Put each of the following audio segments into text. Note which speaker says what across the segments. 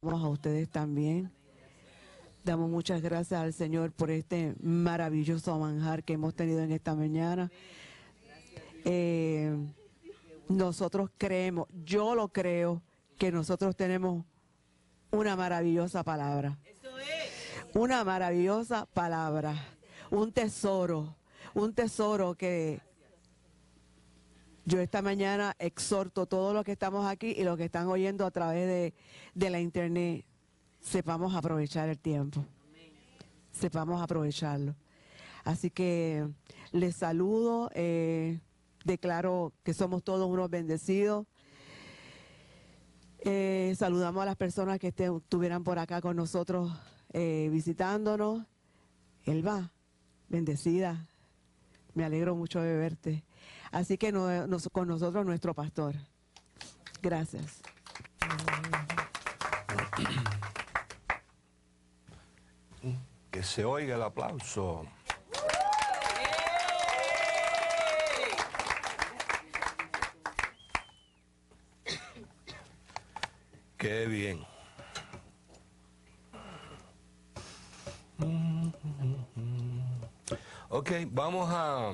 Speaker 1: Vamos a ustedes también. Damos muchas gracias al Señor por este maravilloso manjar que hemos tenido en esta mañana. Nosotros creemos, yo lo creo, que nosotros tenemos una maravillosa palabra. Una maravillosa palabra. Un tesoro que yo esta mañana exhorto a todos los que estamos aquí y los que están oyendo a través de la internet, sepamos aprovechar el tiempo, sepamos aprovecharlo. Así que les saludo, declaro que somos todos unos bendecidos. Saludamos a las personas que estuvieran por acá con nosotros visitándonos. Elba, bendecida, me alegro mucho de verte. Así que con nosotros nuestro pastor. Gracias.
Speaker 2: Que se oiga el aplauso. Qué bien. Ok, vamos a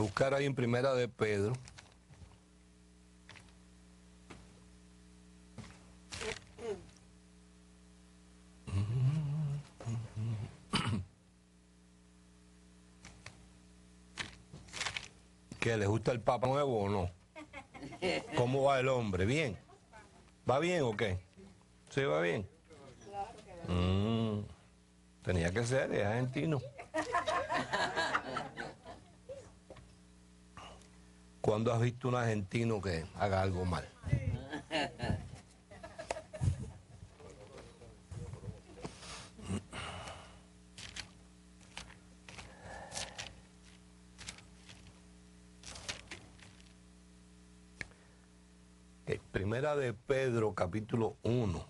Speaker 2: buscar ahí en Primera de Pedro. ¿Qué, les gusta el Papa Nuevo o no? ¿Cómo va el hombre? ¿Bien? ¿Va bien o qué? ¿Sí va bien? Tenía que ser, es argentino. ¿Cuándo has visto un argentino que haga algo mal? Primera de Pedro, capítulo 1.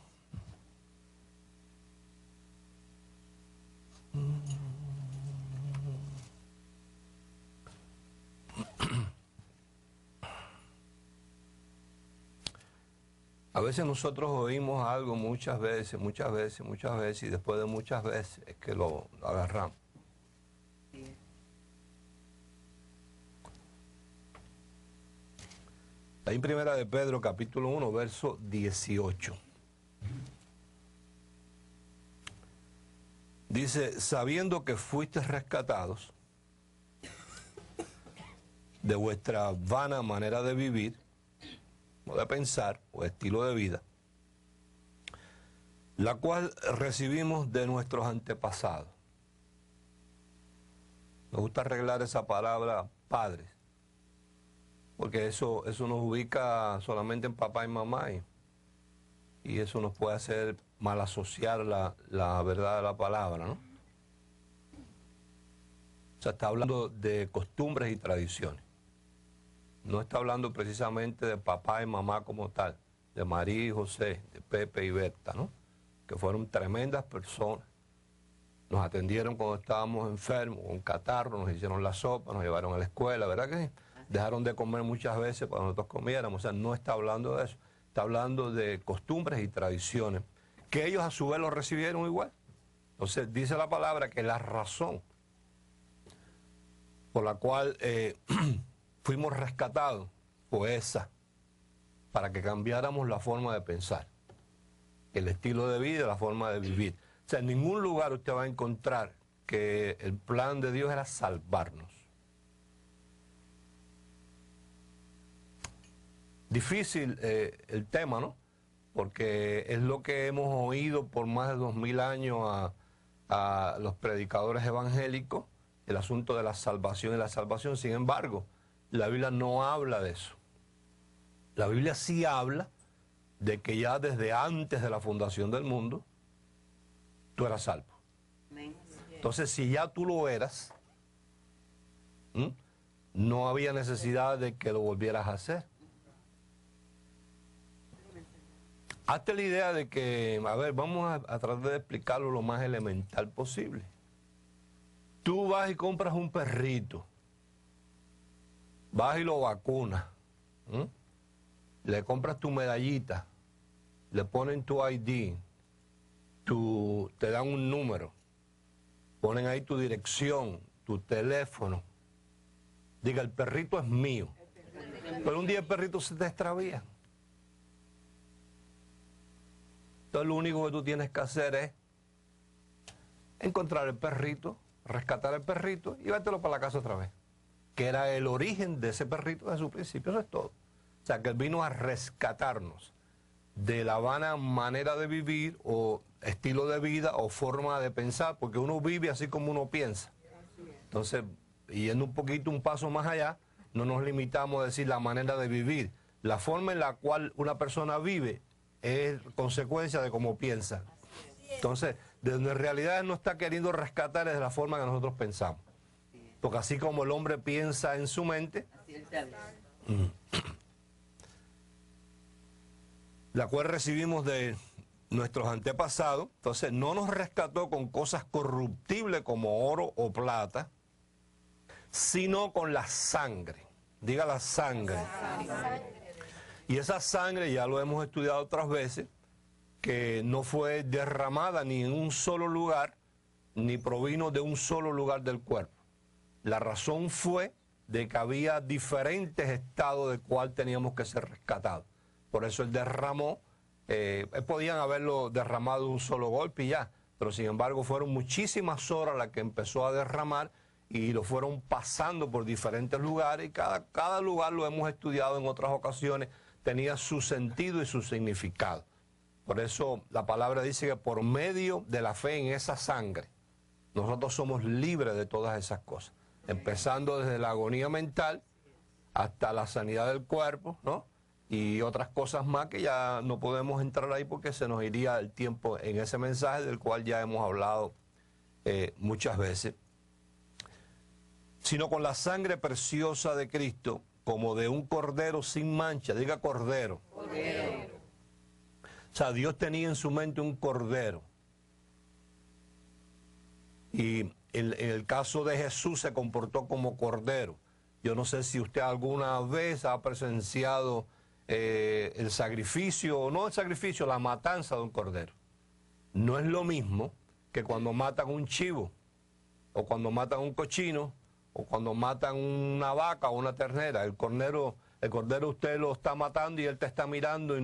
Speaker 2: A veces nosotros oímos algo muchas veces, y después de muchas veces es que lo agarramos. Ahí en Primera de Pedro, capítulo 1, verso 18. Dice, sabiendo que fuisteis rescatados de vuestra vana manera de vivir, o de pensar, o estilo de vida, la cual recibimos de nuestros antepasados. Me gusta arreglar esa palabra padres, porque eso nos ubica solamente en papá y mamá, y eso nos puede hacer mal asociar la verdad de la palabra, ¿no? O sea, está hablando de costumbres y tradiciones. No está hablando precisamente de papá y mamá como tal, de María y José, de Pepe y Berta, ¿no? Que fueron tremendas personas. Nos atendieron cuando estábamos enfermos, con catarro, nos hicieron la sopa, nos llevaron a la escuela, ¿verdad que sí? Dejaron de comer muchas veces para que nosotros comiéramos. O sea, no está hablando de eso. Está hablando de costumbres y tradiciones, que ellos a su vez lo recibieron igual. Entonces, dice la palabra que la razón por la cual fuimos rescatados fue esa, para que cambiáramos la forma de pensar, el estilo de vida, la forma de vivir. O sea, en ningún lugar usted va a encontrar que el plan de Dios era salvarnos. Difícil el tema, ¿no? Porque es lo que hemos oído por más de 2000 años a los predicadores evangélicos, el asunto de la salvación y la salvación. Sin embargo, la Biblia no habla de eso. La Biblia sí habla de que ya desde antes de la fundación del mundo, tú eras salvo. Entonces, si ya tú lo eras, no había necesidad de que lo volvieras a hacer. Hazte la idea de que, a ver, vamos a tratar de explicarlo lo más elemental posible. Tú vas y compras un perrito, vas y lo vacunas, le compras tu medallita, le ponen tu ID, te dan un número, ponen ahí tu dirección, tu teléfono. Diga, el perrito es mío. Pero un día el perrito se te extravía. Entonces lo único que tú tienes que hacer es encontrar el perrito, rescatar el perrito y llevártelo para la casa otra vez. Que era el origen de ese perrito desde su principio, eso es todo. O sea, que él vino a rescatarnos de la vana manera de vivir o estilo de vida o forma de pensar, porque uno vive así como uno piensa. Entonces, yendo un poquito, un paso más allá, no nos limitamos a decir la manera de vivir. La forma en la cual una persona vive es consecuencia de cómo piensa. Entonces, de donde en realidad no está queriendo rescatar es de la forma que nosotros pensamos. Porque así como el hombre piensa en su mente, la cual recibimos de nuestros antepasados, entonces no nos rescató con cosas corruptibles como oro o plata, sino con la sangre. Diga la sangre. Y esa sangre, ya lo hemos estudiado otras veces, que no fue derramada ni en un solo lugar, ni provino de un solo lugar del cuerpo. La razón fue de que había diferentes estados de cual teníamos que ser rescatados. Por eso él derramó, podían haberlo derramado de un solo golpe y ya, pero sin embargo fueron muchísimas horas las que empezó a derramar y lo fueron pasando por diferentes lugares y cada lugar, lo hemos estudiado en otras ocasiones, tenía su sentido y su significado. Por eso la palabra dice que por medio de la fe en esa sangre, nosotros somos libres de todas esas cosas. Empezando desde la agonía mental hasta la sanidad del cuerpo, ¿no? Y otras cosas más que ya no podemos entrar ahí porque se nos iría el tiempo en ese mensaje del cual ya hemos hablado muchas veces. Sino con la sangre preciosa de Cristo, como de un cordero sin mancha. Diga cordero. Cordero. O sea, Dios tenía en su mente un cordero. Y en el caso de Jesús se comportó como cordero. Yo no sé si usted alguna vez ha presenciado el sacrificio, o no el sacrificio, la matanza de un cordero. No es lo mismo que cuando matan un chivo, o cuando matan un cochino, o cuando matan una vaca o una ternera. El cordero usted lo está matando y él te está mirando y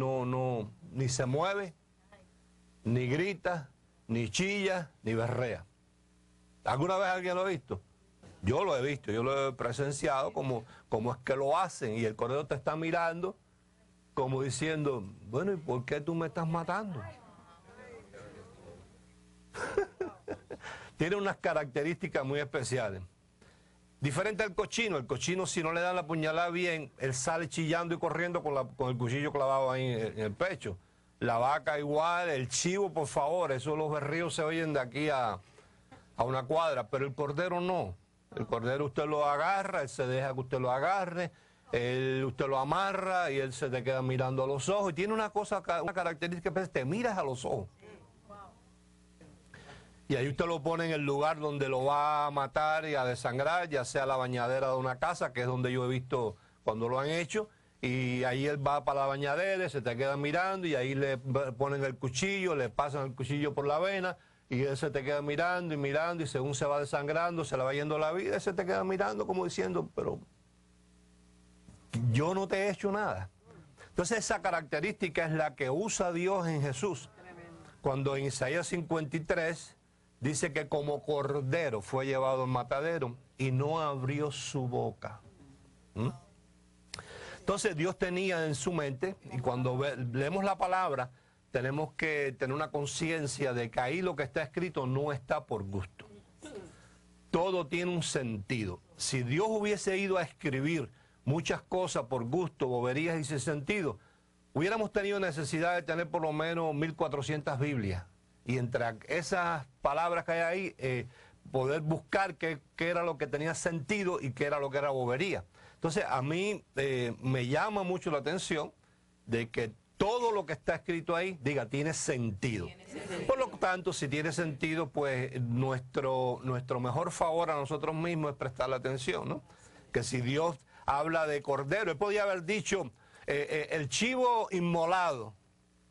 Speaker 2: ni se mueve, ni grita, ni chilla, ni berrea. ¿Alguna vez alguien lo ha visto? Yo lo he visto, yo lo he presenciado como es que lo hacen y el cordero te está mirando como diciendo, bueno, ¿y por qué tú me estás matando? Tiene unas características muy especiales. Diferente al cochino. El cochino, si no le dan la puñalada bien, él sale chillando y corriendo con el cuchillo clavado ahí en el pecho. La vaca igual, el chivo, por favor, esos los berríos se oyen de aquí a una cuadra, pero el cordero no. El cordero usted lo agarra, él se deja que usted lo agarre, usted lo amarra y él se te queda mirando a los ojos. Y tiene una característica, te miras a los ojos. Y ahí usted lo pone en el lugar donde lo va a matar y a desangrar, ya sea la bañadera de una casa, que es donde yo he visto cuando lo han hecho, y ahí él va para la bañadera, se te queda mirando, y ahí le ponen el cuchillo, le pasan el cuchillo por la vena, y él se te queda mirando, y según se va desangrando, se le va yendo la vida, él se te queda mirando como diciendo, pero yo no te he hecho nada. Entonces esa característica es la que usa Dios en Jesús. Cuando en Isaías 53... dice que como cordero fue llevado al matadero y no abrió su boca. Entonces Dios tenía en su mente, y cuando leemos la palabra, tenemos que tener una conciencia de que ahí lo que está escrito no está por gusto. Todo tiene un sentido. Si Dios hubiese ido a escribir muchas cosas por gusto, boberías y sin sentido, hubiéramos tenido necesidad de tener por lo menos 1400 Biblias. Y entre esas palabras que hay ahí, poder buscar qué era lo que tenía sentido y qué era lo que era bobería. Entonces, a mí me llama mucho la atención de que todo lo que está escrito ahí, tiene sentido. Por lo tanto, si tiene sentido, pues nuestro mejor favor a nosotros mismos es prestarle atención, ¿no? Que si Dios habla de cordero, él podía haber dicho, el chivo inmolado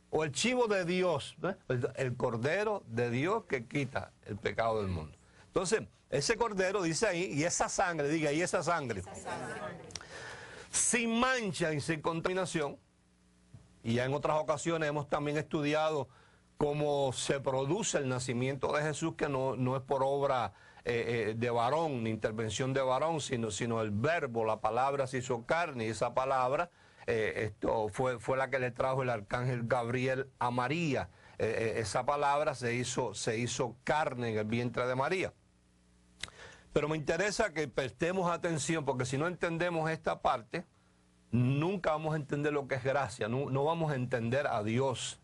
Speaker 2: o el chivo de Dios, ¿no? El cordero de Dios que quita el pecado del mundo. Entonces, ese cordero dice ahí, y esa sangre, diga, y esa sangre, sin mancha y sin contaminación. Y ya en otras ocasiones hemos también estudiado cómo se produce el nacimiento de Jesús, que no es por obra de varón, ni intervención de varón, sino el verbo, la palabra se hizo carne, y esa palabra fue la que le trajo el arcángel Gabriel a María. Esa palabra se hizo carne en el vientre de María. Pero me interesa que prestemos atención, porque si no entendemos esta parte, nunca vamos a entender lo que es gracia, no vamos a entender a Dios.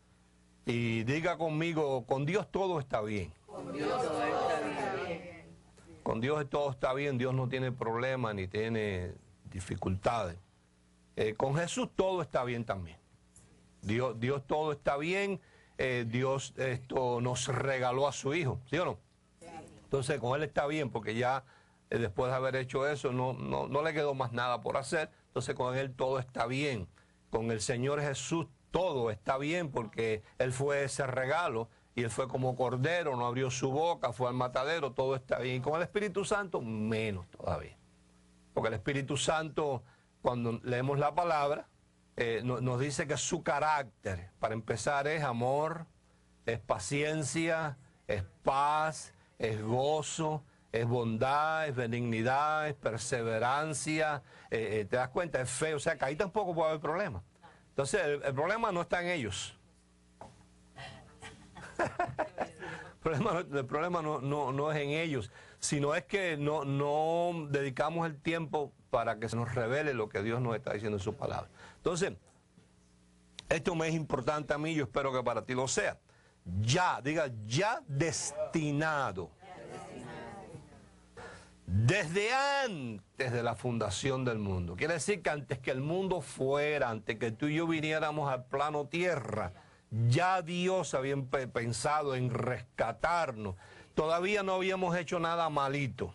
Speaker 2: Y diga conmigo, con Dios todo está bien. Con Dios todo está bien. Con Dios todo está bien, Dios no tiene problemas ni tiene dificultades. Con Jesús todo está bien también. Dios todo está bien, Dios nos regaló a su Hijo, ¿sí o no? Entonces con Él está bien, porque ya después de haber hecho eso no le quedó más nada por hacer. Entonces con Él todo está bien. Con el Señor Jesús todo está bien, porque Él fue ese regalo y Él fue como cordero, no abrió su boca, fue al matadero, todo está bien. Y con el Espíritu Santo menos todavía. Porque el Espíritu Santo, cuando leemos la palabra, nos dice que su carácter, para empezar, es amor, es paciencia, es paz, es gozo, es bondad, es benignidad, es perseverancia. ¿Te das cuenta? Es fe. O sea, que ahí tampoco puede haber problema. Entonces, el problema no está en ellos. El problema no es en ellos, sino es que no dedicamos el tiempo para que se nos revele lo que Dios nos está diciendo en su palabra. Entonces, esto me es importante a mí, yo espero que para ti lo sea. Ya, diga, ya destinado. Desde antes de la fundación del mundo. Quiere decir que antes que el mundo fuera, antes que tú y yo viniéramos al plano tierra, ya Dios había pensado en rescatarnos. Todavía no habíamos hecho nada malito.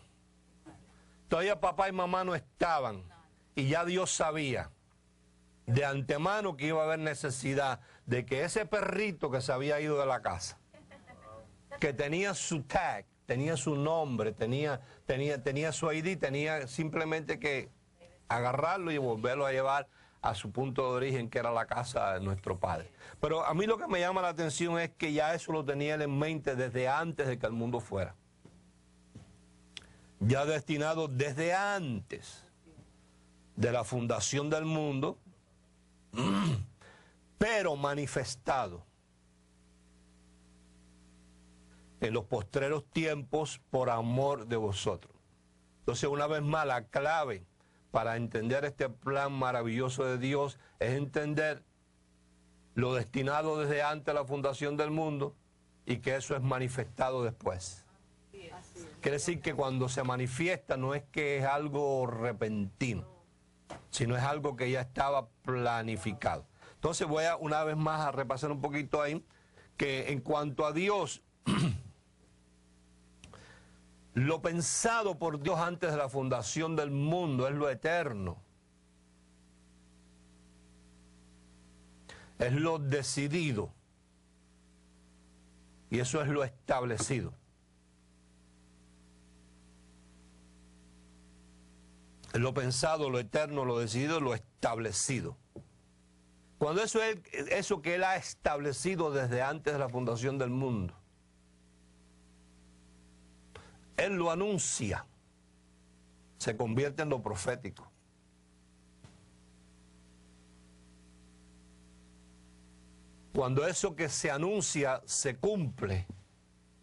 Speaker 2: Todavía papá y mamá no estaban. Y ya Dios sabía de antemano que iba a haber necesidad de que ese perrito que se había ido de la casa, que tenía su tag, tenía su nombre, tenía su ID, tenía simplemente que agarrarlo y volverlo a llevar a su punto de origen, que era la casa de nuestro padre. Pero a mí lo que me llama la atención es que ya eso lo tenía él en mente desde antes de que el mundo fuera. Ya destinado desde antes de la fundación del mundo, pero manifestado en los postreros tiempos por amor de vosotros. Entonces, una vez más, la clave para entender este plan maravilloso de Dios es entender lo destinado desde antes de la fundación del mundo y que eso es manifestado después. Quiere decir que cuando se manifiesta no es que es algo repentino, sino es algo que ya estaba planificado. Entonces voy una vez más a repasar un poquito ahí, que en cuanto a Dios, lo pensado por Dios antes de la fundación del mundo es lo eterno. Es lo decidido. Y eso es lo establecido. Es lo pensado, lo eterno, lo decidido, lo establecido. Cuando eso que Él ha establecido desde antes de la fundación del mundo, Él lo anuncia, se convierte en lo profético. Cuando eso que se anuncia se cumple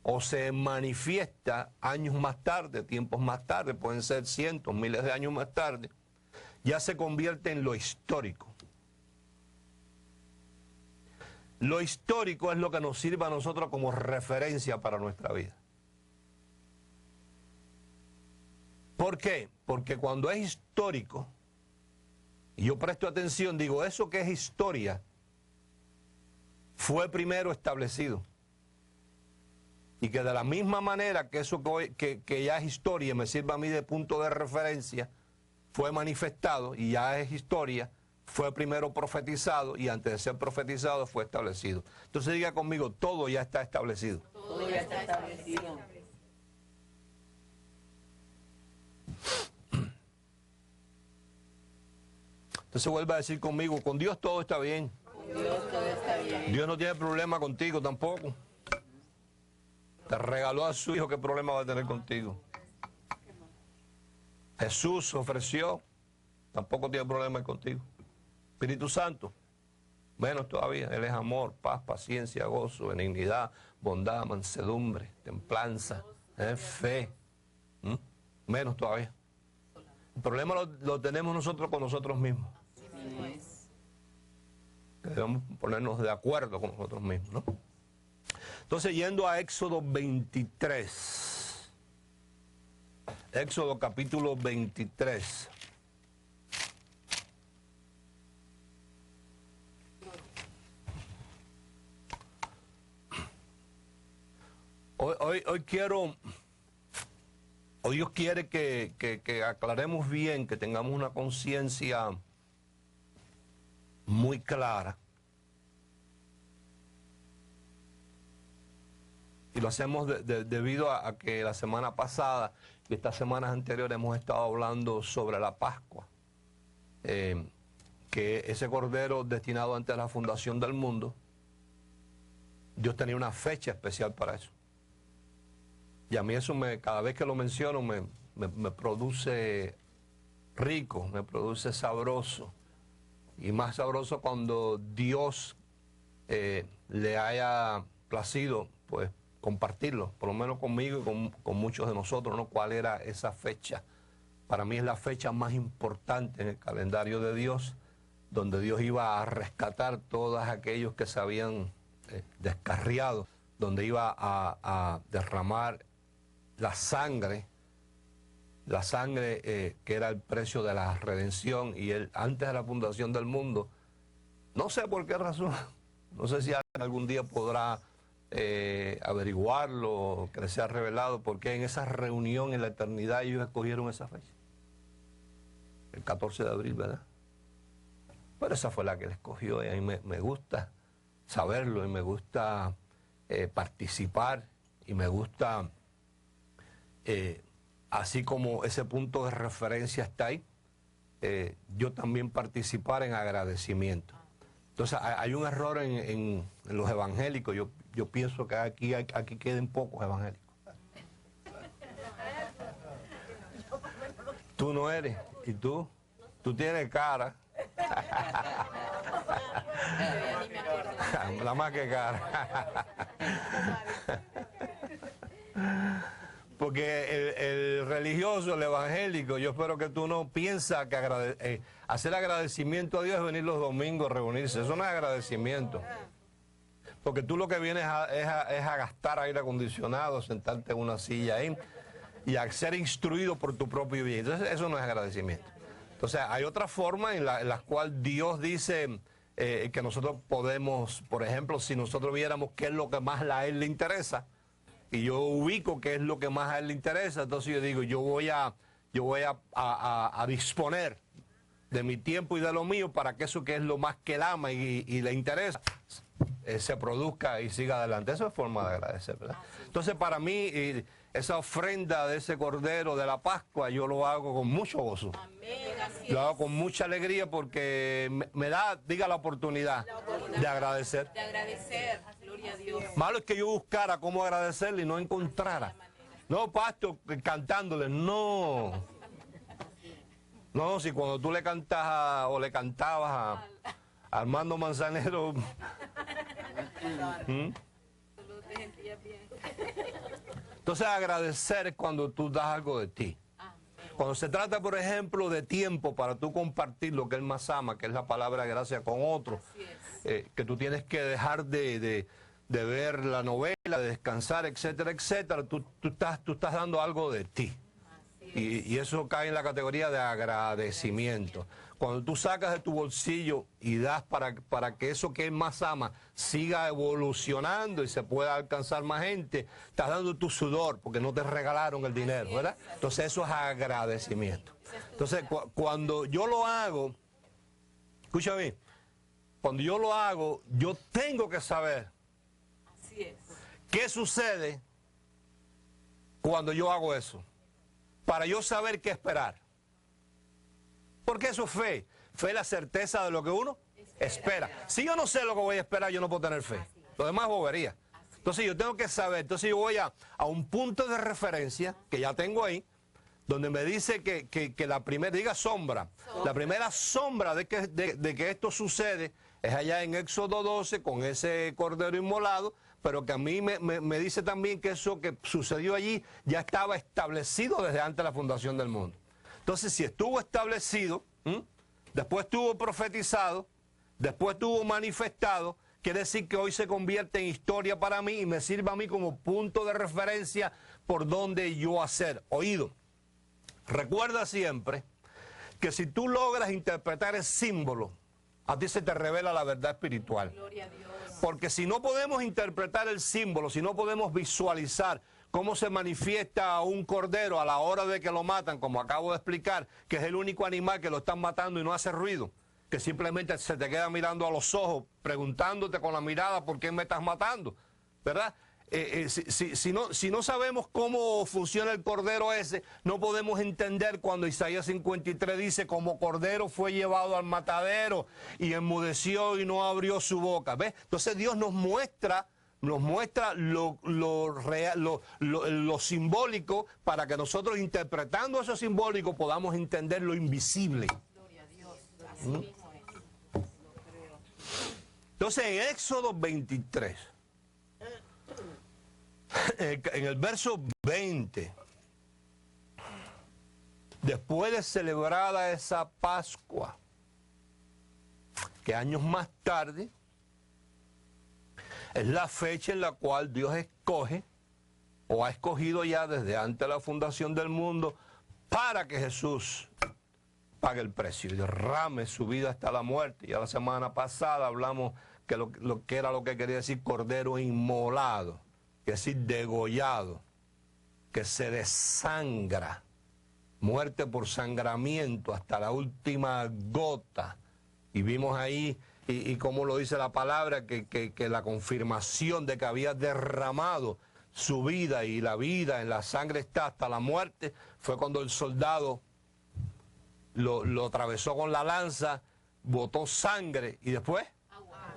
Speaker 2: o se manifiesta años más tarde, tiempos más tarde, pueden ser cientos, miles de años más tarde, ya se convierte en lo histórico. Lo histórico es lo que nos sirve a nosotros como referencia para nuestra vida. ¿Por qué? Porque cuando es histórico, y yo presto atención, digo, eso que es historia, fue primero establecido. Y que de la misma manera que eso que ya es historia, me sirve a mí de punto de referencia, fue manifestado y ya es historia, fue primero profetizado y antes de ser profetizado fue establecido. Entonces diga conmigo, todo ya está establecido.
Speaker 1: Todo ya está establecido.
Speaker 2: Entonces vuelve a decir conmigo, con Dios todo está bien.
Speaker 1: Con Dios todo está bien.
Speaker 2: Dios no tiene problema contigo tampoco. Te regaló a su hijo, ¿qué problema va a tener contigo? Jesús ofreció, tampoco tiene problema contigo. Espíritu Santo, menos todavía. Él es amor, paz, paciencia, gozo, benignidad, bondad, mansedumbre, templanza, fe. Menos todavía. El problema lo tenemos nosotros con nosotros mismos. Debemos ponernos de acuerdo con nosotros mismos, ¿no? Entonces, yendo a Éxodo 23. Éxodo capítulo 23. Hoy Dios quiere que aclaremos bien, que tengamos una conciencia muy clara. Y lo hacemos debido a que la semana pasada y estas semanas anteriores hemos estado hablando sobre la Pascua. Que ese cordero destinado antes de la fundación del mundo, Dios tenía una fecha especial para eso. Y a mí eso cada vez que lo menciono me produce rico, me produce sabroso. Y más sabroso cuando Dios le haya placido, pues, compartirlo, por lo menos conmigo y con muchos de nosotros, ¿no? ¿Cuál era esa fecha? Para mí es la fecha más importante en el calendario de Dios, donde Dios iba a rescatar todos aquellos que se habían descarriado, donde iba a derramar la sangre que era el precio de la redención, y él antes de la fundación del mundo, no sé por qué razón, no sé si algún día podrá averiguarlo, que le sea revelado, porque en esa reunión en la eternidad ellos escogieron esa fecha, el 14 de abril, ¿verdad? Pero esa fue la que él escogió, y a mí me gusta saberlo, y me gusta participar, y me gusta, así como ese punto de referencia está ahí, yo también participar en agradecimiento. Entonces hay un error en los evangélicos. Yo pienso que aquí queden pocos evangélicos. Tú no eres, y tú tienes cara. Nada más que cara. Porque el religioso, el evangélico, yo espero que tú no piensas que hacer agradecimiento a Dios es venir los domingos a reunirse. Eso no es agradecimiento. Porque tú lo que vienes es a gastar aire acondicionado, sentarte en una silla ahí y a ser instruido por tu propio bien. Entonces eso no es agradecimiento. Entonces hay otra forma en la cual Dios dice que nosotros podemos, por ejemplo, si nosotros viéramos qué es lo que más a Él le interesa, y yo ubico qué es lo que más a Él le interesa, entonces yo digo, yo voy a disponer de mi tiempo y de lo mío para que eso que es lo más que Él ama y le interesa, se produzca y siga adelante. Eso es forma de agradecer, ¿verdad? Entonces para mí esa ofrenda de ese cordero de la Pascua yo lo hago con mucho gozo. Lo hago con mucha alegría porque me da, la oportunidad de agradecer.
Speaker 3: De agradecer, gloria a Dios.
Speaker 2: Malo es que yo buscara cómo agradecerle y no encontrara. No, pastor, cantándole, no. No, si cuando tú le cantas o le cantabas a Armando Manzanero. Entonces agradecer es cuando tú das algo de ti. Cuando se trata, por ejemplo, de tiempo para tú compartir lo que Él más ama, que es la palabra de gracia con otro, que tú tienes que dejar de ver la novela, de descansar, etcétera, etcétera, tú estás dando algo de ti. Y eso cae en la categoría de agradecimiento. Cuando tú sacas de tu bolsillo y das para que eso que Él más ama siga evolucionando y se pueda alcanzar más gente, estás dando tu sudor porque no te regalaron el dinero, ¿verdad? Entonces eso es agradecimiento. Entonces cuando yo lo hago, Escúchame, cuando yo lo hago, yo tengo que saber
Speaker 3: Así es.
Speaker 2: qué sucede cuando yo hago eso, para yo saber qué esperar. Porque eso es fe. Fe es la certeza de lo que uno espera. Si yo no sé lo que voy a esperar, yo no puedo tener fe. Lo demás es bobería. Entonces yo tengo que saber. Entonces yo voy a un punto de referencia que ya tengo ahí, donde me dice que la primera, diga sombra, la primera sombra de que esto sucede es allá en Éxodo 12 con ese cordero inmolado, pero que a mí me dice también que eso que sucedió allí ya estaba establecido desde antes de la fundación del mundo. Entonces, si estuvo establecido, después estuvo profetizado, después estuvo manifestado, quiere decir que hoy se convierte en historia para mí y me sirve a mí como punto de referencia por donde yo hacer. Oído, recuerda siempre que si tú logras interpretar el símbolo, a ti se te revela la verdad espiritual.
Speaker 3: Gloria a Dios.
Speaker 2: Porque si no podemos interpretar el símbolo, si no podemos visualizar cómo se manifiesta un cordero a la hora de que lo matan, como acabo de explicar, que es el único animal que lo están matando y no hace ruido, que simplemente se te queda mirando a los ojos, preguntándote con la mirada por qué me estás matando, ¿verdad? Si no sabemos cómo funciona el cordero ese, no podemos entender cuando Isaías 53 dice, como cordero fue llevado al matadero y enmudeció y no abrió su boca. ¿Ves? Entonces Dios nos muestra lo simbólico para que nosotros, interpretando eso simbólico, podamos entender lo invisible.
Speaker 3: Gloria a Dios. Así mismo es. Lo creo.
Speaker 2: Entonces en Éxodo 23, en el verso 20, después de celebrada esa Pascua, que años más tarde es la fecha en la cual Dios escoge o ha escogido ya desde antes de la fundación del mundo para que Jesús pague el precio y derrame su vida hasta la muerte. Ya la semana pasada hablamos que lo que era lo que quería decir cordero inmolado, que es decir degollado, que se desangra, muerte por sangramiento hasta la última gota. Y vimos ahí, y como lo dice la palabra, que la confirmación de que había derramado su vida y la vida en la sangre está hasta la muerte, fue cuando el soldado lo atravesó con la lanza, botó sangre y después,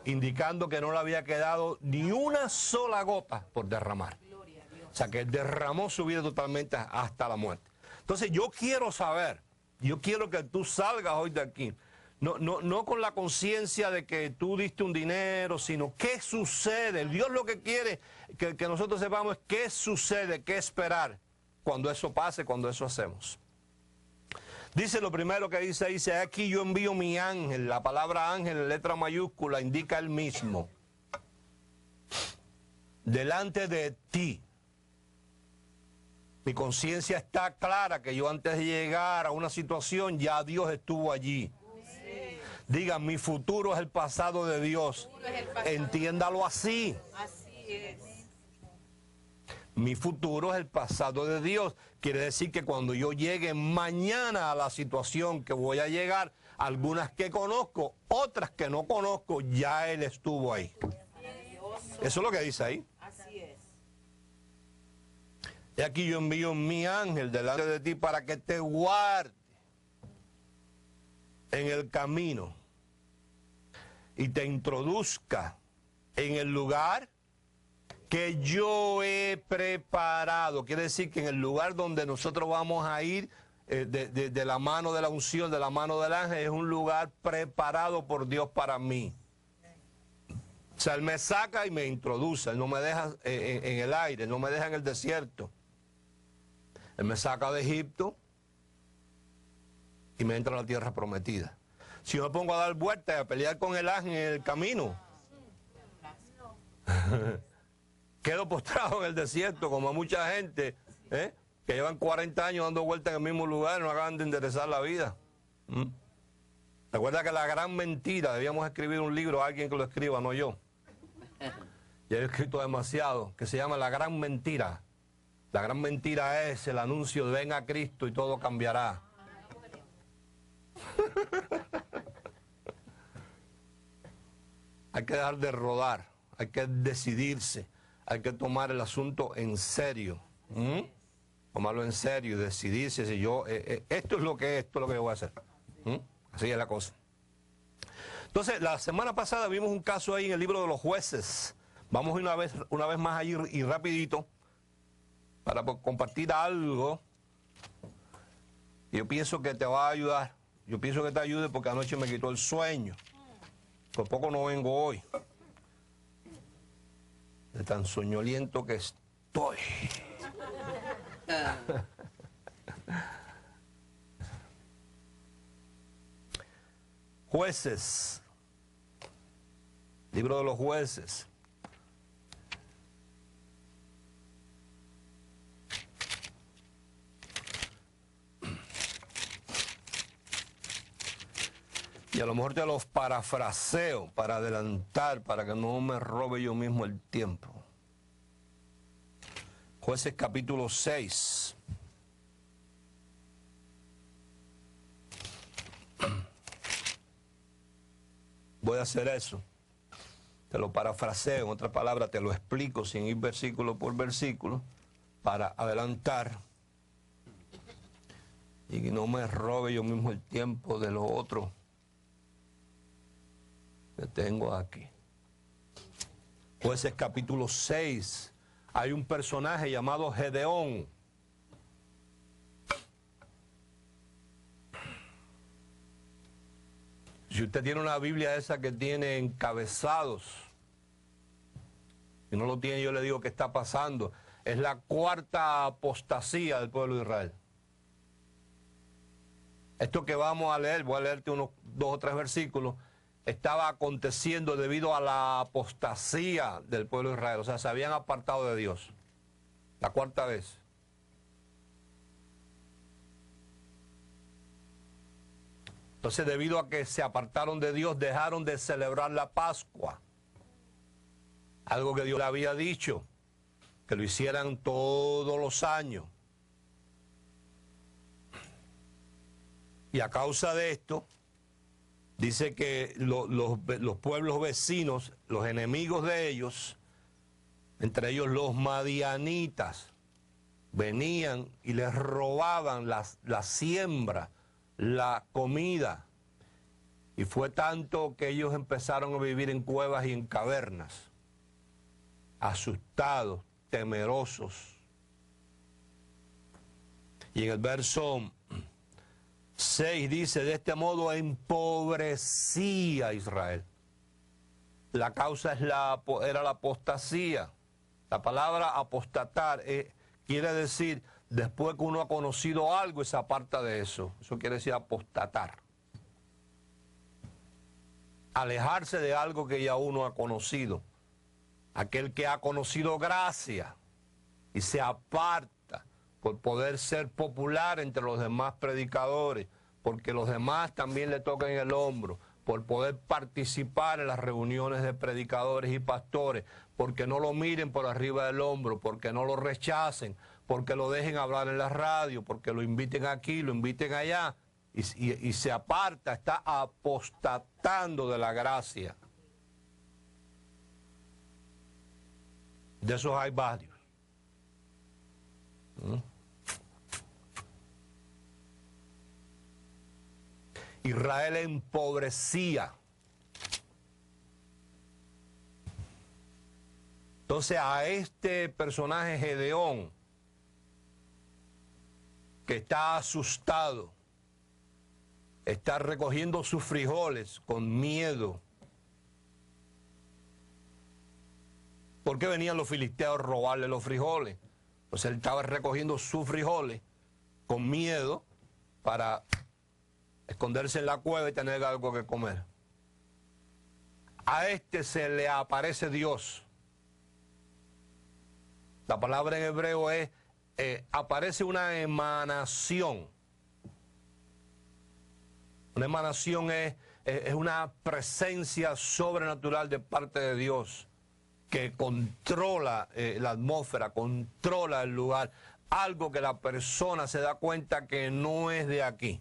Speaker 2: indicando que no le había quedado ni una sola gota por derramar. O sea, que derramó su vida totalmente hasta la muerte. Entonces yo quiero saber, yo quiero que tú salgas hoy de aquí, no con la conciencia de que tú diste un dinero, sino qué sucede. Dios lo que quiere que nosotros sepamos es qué sucede, qué esperar cuando eso pase, cuando eso hacemos. Dice lo primero que dice, aquí yo envío mi ángel. La palabra ángel en letra mayúscula indica el mismo. Delante de ti. Mi conciencia está clara que yo antes de llegar a una situación ya Dios estuvo allí. Digan, mi futuro es el pasado de Dios. Entiéndalo así.
Speaker 3: Así es.
Speaker 2: Mi futuro es el pasado de Dios. Quiere decir que cuando yo llegue mañana a la situación que voy a llegar, algunas que conozco, otras que no conozco, ya Él estuvo ahí. Eso es lo que dice ahí.
Speaker 3: Así es.
Speaker 2: Y aquí yo envío mi ángel delante de ti para que te guarde en el camino y te introduzca en el lugar que yo he preparado. Quiere decir que en el lugar donde nosotros vamos a ir de la mano de la unción, de la mano del ángel, es un lugar preparado por Dios para mí. O sea, Él me saca y me introduce. Él no me deja en el aire, no me deja en el desierto. Él me saca de Egipto y me entra a la tierra prometida. Si yo me pongo a dar vueltas y a pelear con el ángel en el camino, quedo postrado en el desierto, como a mucha gente que llevan 40 años dando vueltas en el mismo lugar y no acaban de enderezar la vida. Recuerda que la gran mentira, debíamos escribir un libro, alguien que lo escriba, no yo. Ya he escrito demasiado, que se llama La Gran Mentira. La gran mentira es el anuncio de ven a Cristo y todo cambiará. hay que dejar de rodar, hay que decidirse, hay que tomar el asunto en serio. Tomarlo en serio y decidirse si yo, esto es lo que yo voy a hacer. Así es la cosa. Entonces, la semana pasada vimos un caso ahí en el libro de los Jueces. Vamos una vez más allí y rapidito para compartir algo. Yo pienso que te va a ayudar. Yo pienso que te ayude porque anoche me quitó el sueño. Por poco no vengo hoy. De tan soñoliento que estoy. Jueces. Libro de los Jueces. Y a lo mejor te los parafraseo para adelantar, para que no me robe yo mismo el tiempo. Jueces capítulo 6. Voy a hacer eso. Te lo parafraseo, en otras palabras, te lo explico sin ir versículo por versículo para adelantar y que no me robe yo mismo el tiempo de lo otro que tengo aquí. Jueces capítulo 6. Hay un personaje llamado Gedeón. Si usted tiene una Biblia esa que tiene encabezados, si no lo tiene, yo le digo qué está pasando. Es la cuarta apostasía del pueblo de Israel. Esto que vamos a leer, voy a leerte unos 2 o 3 versículos, estaba aconteciendo debido a la apostasía del pueblo de Israel. O sea, se habían apartado de Dios. La cuarta vez. Entonces, debido a que se apartaron de Dios, dejaron de celebrar la Pascua. Algo que Dios le había dicho, que lo hicieran todos los años. Y a causa de esto, dice que los pueblos vecinos, los enemigos de ellos, entre ellos los madianitas, venían y les robaban la siembra, la comida. Y fue tanto que ellos empezaron a vivir en cuevas y en cavernas, asustados, temerosos. Y en el verso 6 dice, de este modo empobrecía Israel. La causa era la apostasía. La palabra apostatar quiere decir, después que uno ha conocido algo y se aparta de eso. Eso quiere decir apostatar. Alejarse de algo que ya uno ha conocido. Aquel que ha conocido gracia y se aparta por poder ser popular entre los demás predicadores, porque los demás también le tocan el hombro, por poder participar en las reuniones de predicadores y pastores, porque no lo miren por arriba del hombro, porque no lo rechacen, porque lo dejen hablar en la radio, porque lo inviten aquí, lo inviten allá, y se aparta, está apostatando de la gracia. De esos hay varios. Israel empobrecía. Entonces a este personaje Gedeón, que está asustado, está recogiendo sus frijoles con miedo. ¿Por qué venían los filisteos a robarle los frijoles? Pues él estaba recogiendo sus frijoles con miedo para esconderse en la cueva y tener algo que comer. A este se le aparece Dios. La palabra en hebreo es, aparece una emanación. Una emanación es una presencia sobrenatural de parte de Dios que controla la atmósfera, controla el lugar. Algo que la persona se da cuenta que no es de aquí.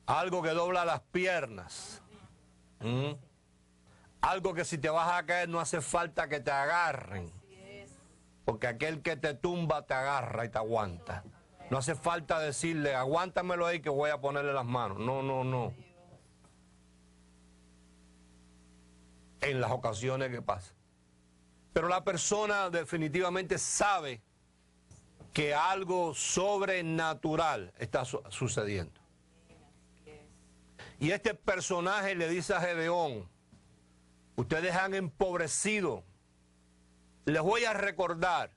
Speaker 2: Algo que dobla las piernas. Algo que si te vas a caer no hace falta que te agarren. Porque aquel que te tumba te agarra y te aguanta. No hace falta decirle, aguántamelo ahí que voy a ponerle las manos. No, no, no. En las ocasiones que pasa. Pero la persona definitivamente sabe que algo sobrenatural está sucediendo. Y este personaje le dice a Gedeón, ustedes han empobrecido. Les voy a recordar,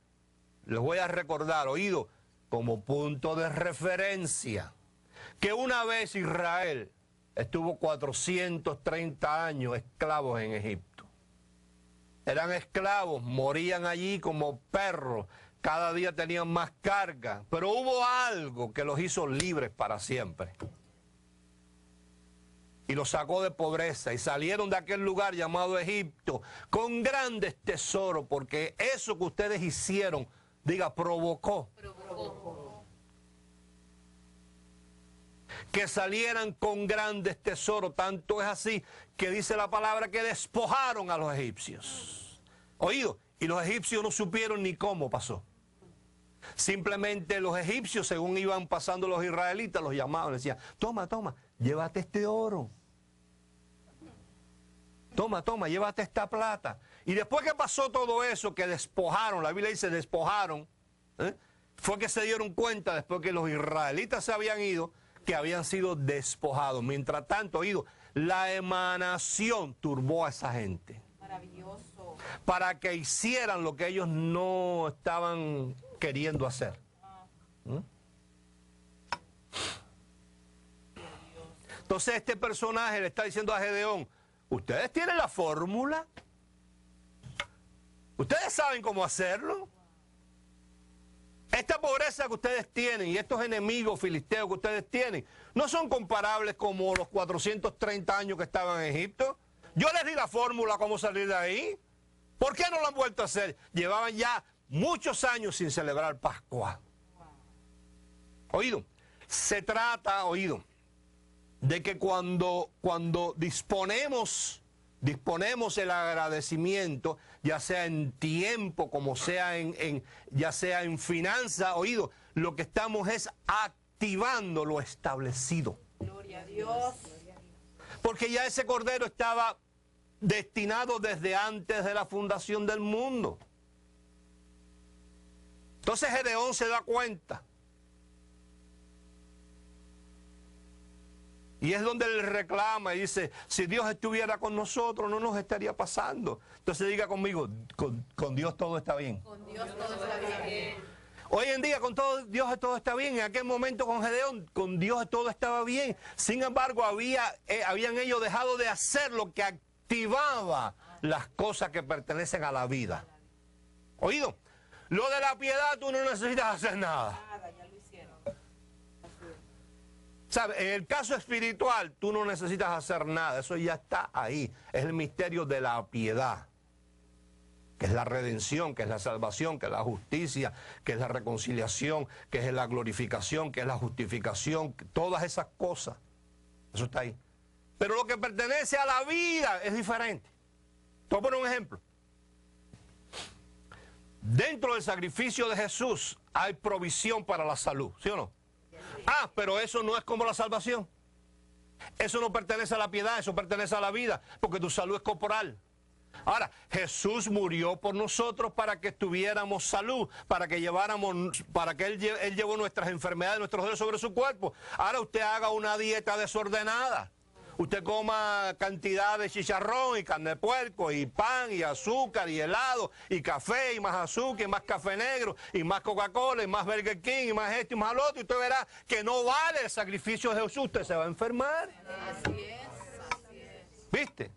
Speaker 2: oído, como punto de referencia, que una vez Israel estuvo 430 años esclavos en Egipto. Eran esclavos, morían allí como perros, cada día tenían más carga, pero hubo algo que los hizo libres para siempre. Y los sacó de pobreza y salieron de aquel lugar llamado Egipto con grandes tesoros, porque eso que ustedes hicieron, diga, provocó. Que salieran con grandes tesoros. Tanto es así que dice la palabra que despojaron a los egipcios. Oído, y los egipcios no supieron ni cómo pasó. Simplemente los egipcios, según iban pasando los israelitas, los llamaban, les decían, toma, toma, llévate este oro. Toma, toma, llévate esta plata. Y después que pasó todo eso, que despojaron, la Biblia dice despojaron, fue que se dieron cuenta después que los israelitas se habían ido, que habían sido despojados. Mientras tanto, oído, la emanación turbó a esa gente.
Speaker 3: Maravilloso.
Speaker 2: Para que hicieran lo que ellos no estaban queriendo hacer. Entonces este personaje le está diciendo a Gedeón, ustedes tienen la fórmula, ustedes saben cómo hacerlo. Esta pobreza que ustedes tienen y estos enemigos filisteos que ustedes tienen no son comparables como los 430 años que estaban en Egipto. Yo les di la fórmula cómo salir de ahí. ¿Por qué no lo han vuelto a hacer? Llevaban ya muchos años sin celebrar Pascua. Oído, se trata, oído, de que cuando disponemos el agradecimiento, ya sea en tiempo, como sea ya sea en finanza, oído, lo que estamos es activando lo establecido.
Speaker 3: Gloria a Dios.
Speaker 2: Porque ya ese cordero estaba destinado desde antes de la fundación del mundo. Entonces Gedeón se da cuenta. Y es donde él reclama y dice, si Dios estuviera con nosotros, no nos estaría pasando. Entonces diga conmigo, con Dios todo está bien.
Speaker 3: Con Dios todo está bien.
Speaker 2: Hoy en día con Dios todo está bien. En aquel momento con Gedeón, con Dios todo estaba bien. Sin embargo, habían ellos dejado de hacer lo que activaba las cosas que pertenecen a la vida. ¿Oído? Lo de la piedad tú no necesitas hacer nada.
Speaker 3: Nada, ya lo hicieron.
Speaker 2: ¿Sabes? En el caso espiritual, tú no necesitas hacer nada. Eso ya está ahí. Es el misterio de la piedad. Que es la redención, que es la salvación, que es la justicia, que es la reconciliación, que es la glorificación, que es la justificación. Todas esas cosas. Eso está ahí. Pero lo que pertenece a la vida es diferente. Te voy a poner un ejemplo. Dentro del sacrificio de Jesús hay provisión para la salud, ¿sí o no? Ah, pero eso no es como la salvación. Eso no pertenece a la piedad, eso pertenece a la vida, porque tu salud es corporal. Ahora, Jesús murió por nosotros para que tuviéramos salud, para que Él llevó nuestras enfermedades, nuestros dolores sobre su cuerpo. Ahora usted haga una dieta desordenada. Usted coma cantidad de chicharrón y carne de puerco y pan y azúcar y helado y café y más azúcar y más café negro y más Coca-Cola y más Burger King y más esto y más lo otro. Y usted verá que no vale el sacrificio de Jesús. Usted se va a enfermar.
Speaker 3: Así es.
Speaker 2: ¿Viste?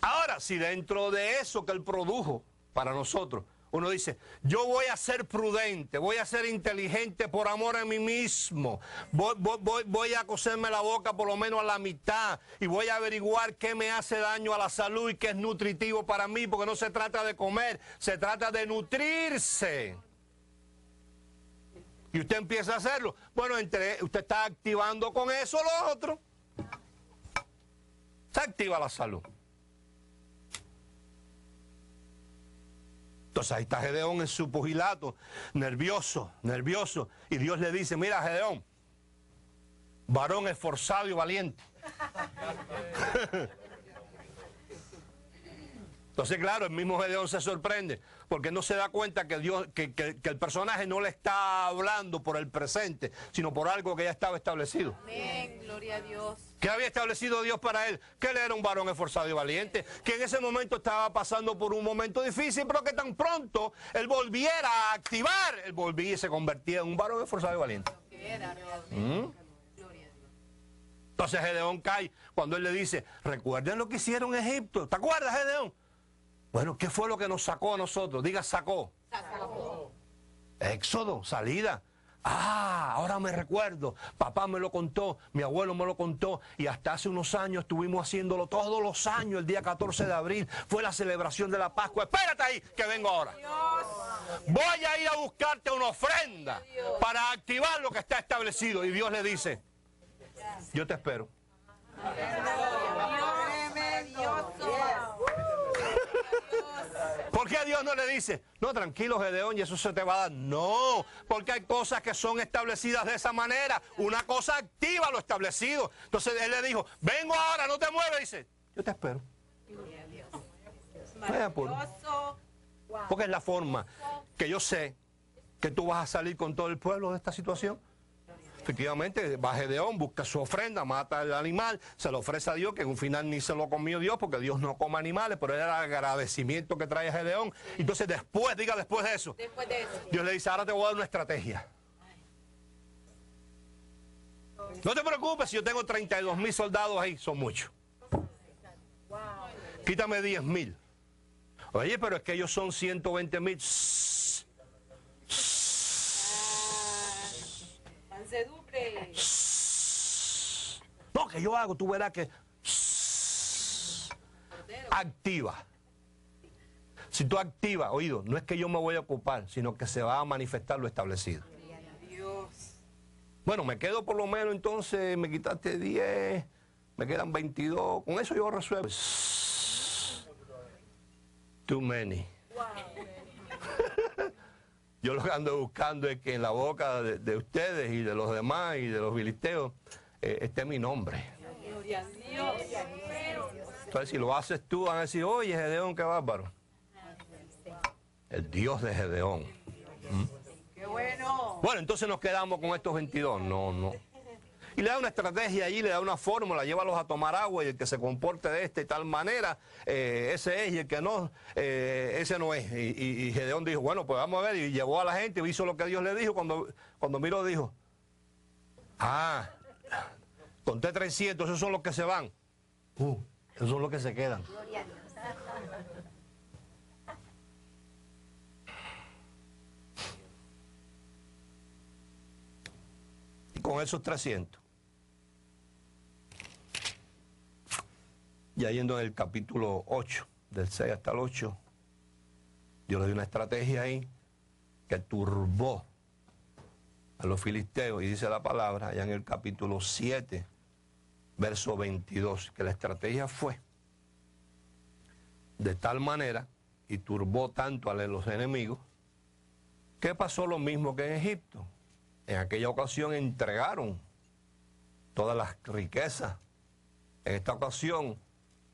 Speaker 2: Ahora, si dentro de eso que Él produjo para nosotros, uno dice, yo voy a ser prudente, voy a ser inteligente por amor a mí mismo, voy a coserme la boca por lo menos a la mitad y voy a averiguar qué me hace daño a la salud y qué es nutritivo para mí, porque no se trata de comer, se trata de nutrirse. Y usted empieza a hacerlo. Bueno, usted está activando con eso lo otro. O sea, activa la salud. Entonces ahí está Gedeón en su pugilato, nervioso, y Dios le dice, mira Gedeón, varón esforzado y valiente. Entonces, claro, el mismo Gedeón se sorprende, porque no se da cuenta que el personaje no le está hablando por el presente, sino por algo que ya estaba establecido.
Speaker 3: Amén, gloria a Dios.
Speaker 2: ¿Qué había establecido Dios para él? Que él era un varón esforzado y valiente, que en ese momento estaba pasando por un momento difícil, pero que tan pronto él volviera a activar, él volvía y se convertía en un varón esforzado y valiente. Entonces Gedeón cae cuando él le dice, recuerden lo que hicieron en Egipto. ¿Te acuerdas, Gedeón? Bueno, ¿qué fue lo que nos sacó a nosotros? Diga, sacó.
Speaker 3: Sacó.
Speaker 2: Éxodo, salida. Ah, ahora me recuerdo. Papá me lo contó, mi abuelo me lo contó, y hasta hace unos años estuvimos haciéndolo todos los años, el día 14 de abril. Fue la celebración de la Pascua. Espérate ahí, que vengo ahora. Voy a ir a buscarte una ofrenda para activar lo que está establecido. Y Dios le dice, yo te espero. ¿Por qué Dios no le dice, no, tranquilo Gedeón, y eso se te va a dar? No, porque hay cosas que son establecidas de esa manera. Una cosa activa lo establecido. Entonces él le dijo, vengo ahora, no te mueves. Dice, yo te espero. No hay apuro. Porque es la forma que yo sé que tú vas a salir con todo el pueblo de esta situación. Efectivamente, va Gedeón, busca su ofrenda, mata al animal, se lo ofrece a Dios, que en un final ni se lo comió Dios, porque Dios no come animales, pero era el agradecimiento que trae Gedeón. Entonces después, diga después de eso, Dios le dice, ahora te voy a dar una estrategia. No te preocupes, si yo tengo 32,000 soldados ahí, son muchos. Quítame 10,000. Oye, pero es que ellos son 120,000. No, que yo hago, tú verás que activa. Si tú activas, oído, no es que yo me voy a ocupar, sino que se va a manifestar lo establecido. Bueno, me quedo por lo menos, entonces me quitaste 10, me quedan 22, con eso yo resuelvo. Too many. Yo lo que ando buscando es que en la boca de ustedes y de los demás y de los filisteos esté mi nombre. Entonces, si lo haces tú, van a decir, oye, Gedeón, qué bárbaro. El Dios de Gedeón.
Speaker 1: ¡Qué bueno!
Speaker 2: Bueno, entonces nos quedamos con estos 22. No. Y le da una estrategia allí, le da una fórmula, llévalos a tomar agua y el que se comporte de esta y tal manera, ese es, y el que no, ese no es. Y Gedeón dijo, bueno, pues vamos a ver, y llevó a la gente, hizo lo que Dios le dijo, cuando miró dijo, conté 300, esos son los que se van. Esos son los que se quedan. Y con esos 300. Ya yendo en el capítulo 8, del 6 hasta el 8, Dios le dio una estrategia ahí que turbó a los filisteos. Y dice la palabra, allá en el capítulo 7, verso 22, que la estrategia fue de tal manera y turbó tanto a los enemigos, que pasó lo mismo que en Egipto. En aquella ocasión entregaron todas las riquezas. En esta ocasión,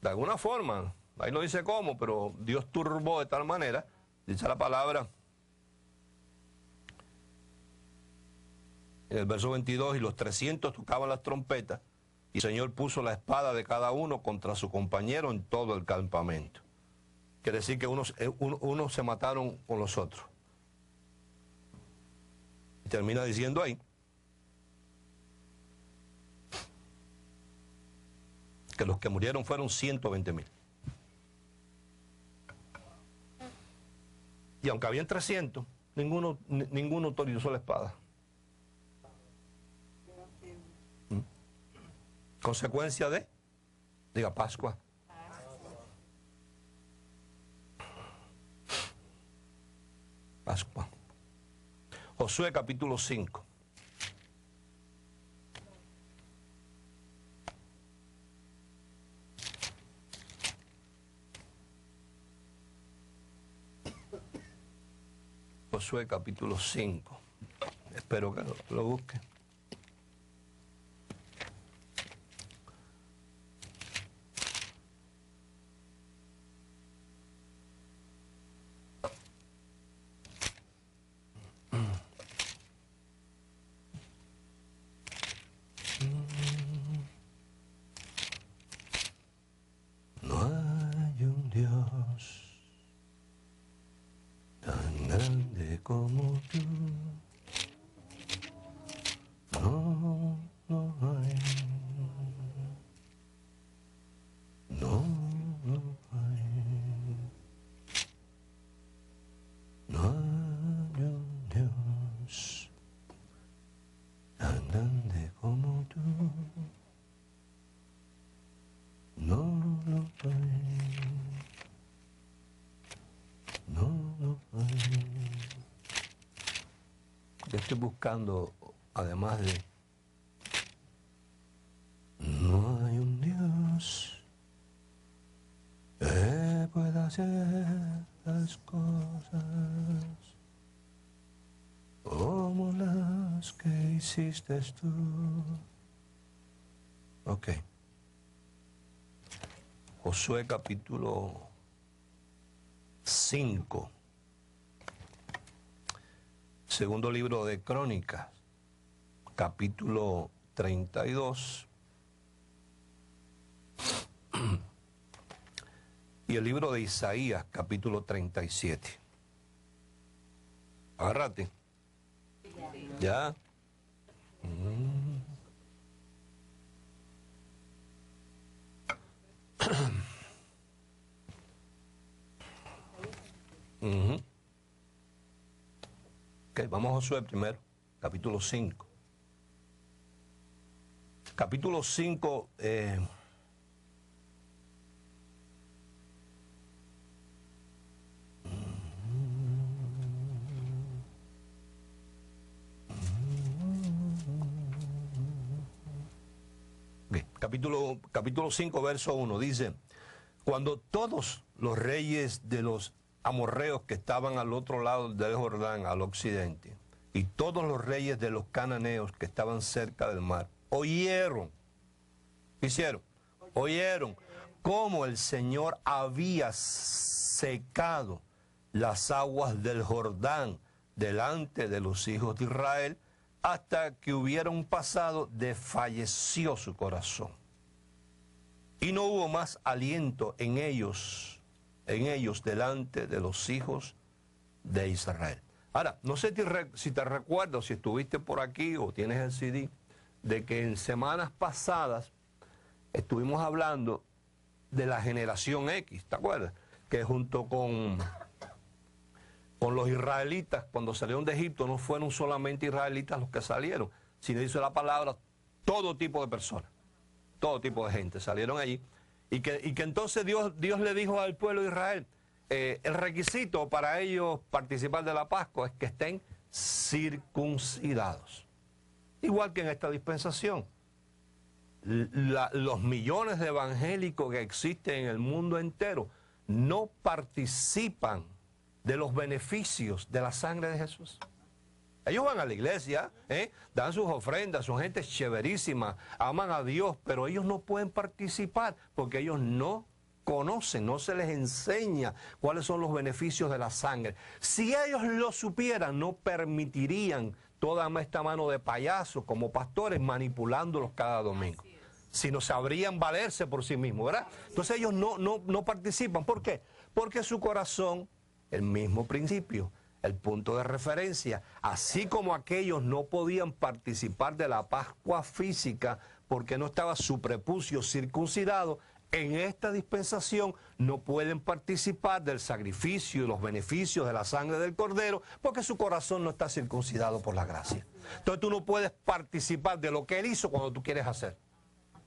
Speaker 2: de alguna forma, ahí no dice cómo, pero Dios turbó de tal manera, dice la palabra, en el verso 22, y los 300 tocaban las trompetas, y el Señor puso la espada de cada uno contra su compañero en todo el campamento. Quiere decir que unos se mataron con los otros. Y termina diciendo ahí, que los que murieron fueron 120,000. Y aunque habían 300, ninguno utilizó la espada. Consecuencia de, diga, Pascua. Pascua. Josué capítulo 5. Josué capítulo 5. Espero que lo busquen. No hay un Dios tan grande como tú. No, no hay. No, no hay. No hay un Dios tan grande como tú. No lo hay. No lo hay. Yo estoy buscando, además de no hay un Dios que pueda hacer las cosas como las que hiciste tú. Ok. Josué capítulo 5. Segundo libro de Crónicas, capítulo 32. Y el libro de Isaías, capítulo 37. Agárrate. ¿Ya? Ok, vamos a Josué primero, capítulo 5. Capítulo 5, capítulo 5, verso 1, dice: cuando todos los reyes de los amorreos que estaban al otro lado del Jordán, al occidente, y todos los reyes de los cananeos que estaban cerca del mar, oyeron cómo el Señor había secado las aguas del Jordán delante de los hijos de Israel, hasta que hubieron pasado, desfalleció su corazón. Y no hubo más aliento en ellos delante de los hijos de Israel. Ahora, no sé si te recuerdas, si estuviste por aquí o tienes el CD, de que en semanas pasadas estuvimos hablando de la generación X, ¿te acuerdas? Que junto con los israelitas, cuando salieron de Egipto, no fueron solamente israelitas los que salieron, sino, dice la palabra, todo tipo de personas, todo tipo de gente salieron allí, y que entonces Dios le dijo al pueblo de Israel, el requisito para ellos participar de la Pascua es que estén circuncidados. Igual que en esta dispensación. Los millones de evangélicos que existen en el mundo entero no participan de los beneficios de la sangre de Jesús. Ellos van a la iglesia, dan sus ofrendas, son gente chéverísima, aman a Dios, pero ellos no pueden participar porque ellos no conocen, no se les enseña cuáles son los beneficios de la sangre. Si ellos lo supieran, no permitirían toda esta mano de payasos como pastores manipulándolos cada domingo, sino sabrían valerse por sí mismos, ¿verdad? Entonces ellos no participan. ¿Por qué? Porque su corazón, el mismo principio, el punto de referencia, así como aquellos no podían participar de la Pascua física porque no estaba su prepucio circuncidado, en esta dispensación no pueden participar del sacrificio y los beneficios de la sangre del Cordero porque su corazón no está circuncidado por la gracia. Entonces tú no puedes participar de lo que Él hizo cuando tú quieres hacer.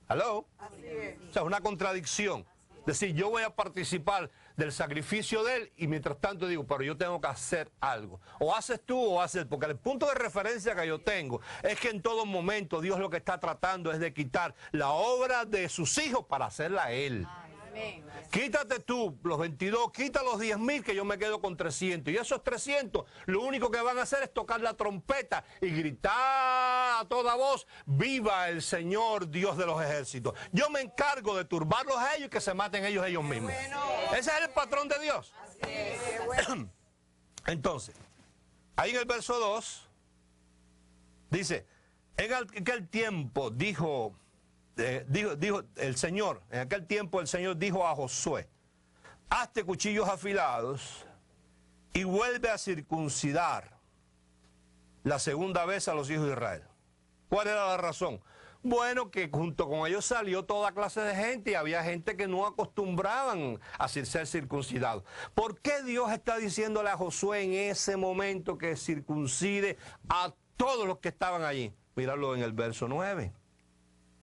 Speaker 2: ¿Aló?
Speaker 1: Así es.
Speaker 2: O sea, es una contradicción. Decir, yo voy a participar del sacrificio de Él y mientras tanto digo, pero yo tengo que hacer algo. O haces tú o haces, porque el punto de referencia que yo tengo es que en todo momento Dios lo que está tratando es de quitar la obra de sus hijos para hacerla a Él. Quítate tú los 22, quita los 10,000 que yo me quedo con 300. Y esos 300 lo único que van a hacer es tocar la trompeta y gritar a toda voz, viva el Señor Dios de los ejércitos. Yo me encargo de turbarlos a ellos y que se maten ellos mismos. Ese es el patrón de Dios. Entonces, ahí en el verso 2, dice, en aquel tiempo dijo el Señor, en aquel tiempo el Señor dijo a Josué, hazte cuchillos afilados y vuelve a circuncidar la segunda vez a los hijos de Israel. ¿Cuál era la razón? Bueno, que junto con ellos salió toda clase de gente y había gente que no acostumbraban a ser circuncidados. ¿Por qué Dios está diciéndole a Josué en ese momento que circuncide a todos los que estaban allí? Míralo en el verso 9.